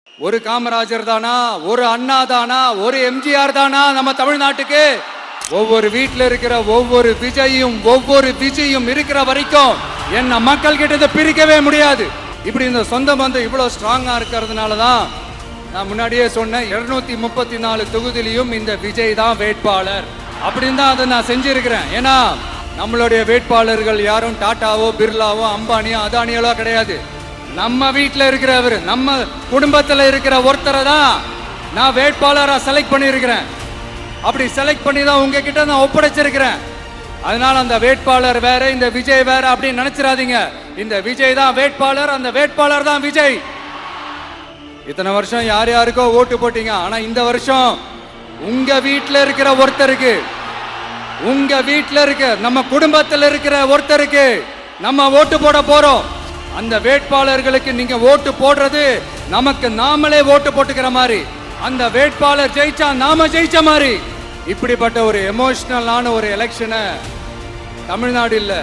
ஒரு காமராஜர் தானா, ஒரு அண்ணா தானா, ஒரு எம்ஜிஆர் தானா நம்ம தமிழ்நாட்டுக்கு? ஒவ்வொரு வீட்டில் இருக்கிற ஒவ்வொரு விஜயும் இருக்கிற வரைக்கும் என்ன மக்கள் கிட்ட பிரிக்கவே முடியாது. இப்படி இந்த சொந்த பந்தம் இவ்வளவு ஸ்ட்ராங்கா இருக்கிறதுனால தான் நான் முன்னாடியே சொன்னேன், 234 தொகுதியிலையும் இந்த விஜய் தான் வேட்பாளர் அப்படின்னு தான் அதை நான் செஞ்சிருக்கிறேன். ஏன்னா நம்மளுடைய வேட்பாளர்கள் யாரும் டாட்டாவோ பிர்லாவோ அம்பானியோ அதானியோ கிடையாது. நம்ம வீட்டில் இருக்கிறவர், நம்ம குடும்பத்தில் இருக்கிற ஒருத்தரை தான் நான் வேட்பாளராக செலக்ட் பண்ணியிருக்கிறேன். அப்படி செலக்ட் பண்ணி தான் உங்ககிட்ட நான் ஒப்படைச்சிருக்கிறேன். அதனால அந்த வேட்பாளர் வேற, இந்த விஜய் வேற அப்படின்னு நினைச்சிடாதீங்க. இந்த விஜய் தான் வேட்பாளர், அந்த வேட்பாளர் தான் விஜய். இத்தனை வருஷம் யார் யாருக்கோ ஓட்டு போட்டீங்க. ஆனா இந்த வருஷம் உங்க வீட்டில் இருக்கிற ஒருத்தருக்கு, உங்க வீட்டில் இருக்க நம்ம குடும்பத்தில் இருக்கிற ஒருத்தருக்கு நம்ம ஓட்டு போட போறோம். அந்த வேட்பாளர்களுக்கு நீங்க ஓட்டு போடுறது நமக்கு நாமளே ஓட்டு போட்டுக்கிற மாதிரி, அந்த வேட்பாளர் ஜெயிச்சா நாம ஜெயிச்ச மாதிரி. இப்படிப்பட்ட ஒரு எமோஷனலான ஒரு எலெக்ஷனை தமிழ்நாடு இல்ல,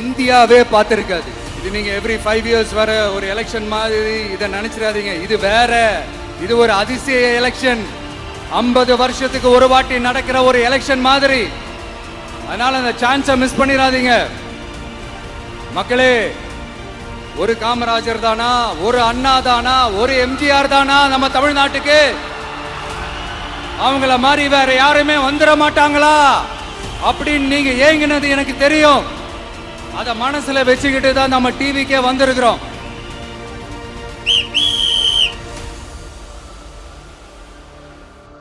இந்தியாவே பார்த்திருக்காது. இது நீங்க எவ்ரி 5 இயர்ஸ் வர ஒரு எலெக்ஷன் மாதிரி இதை நினைச்சிடாதீங்க. இது வேற, இது ஒரு அதிசய எலெக்ஷன். 50 வருஷத்துக்கு ஒரு வாட்டி நடக்கிற ஒரு எலெக்ஷன் மாதிரி. அதனால அந்த சான்ஸை மிஸ் பண்ணிடாதீங்க மக்களே. ஒரு காமராஜர் தானா, ஒரு அண்ணா தானா, ஒரு எம்ஜிஆர் தானா நம்ம தமிழ்நாட்டுக்கு? அவங்கள மாதிரி வேற யாருமே வந்துட மாட்டாங்களா அப்படின்னு நீங்க ஏங்கினது எனக்கு தெரியும். அத மனசுல வச்சுக்கிட்டு தான் நம்ம டிவிக்கே வந்திருக்கிறோம்.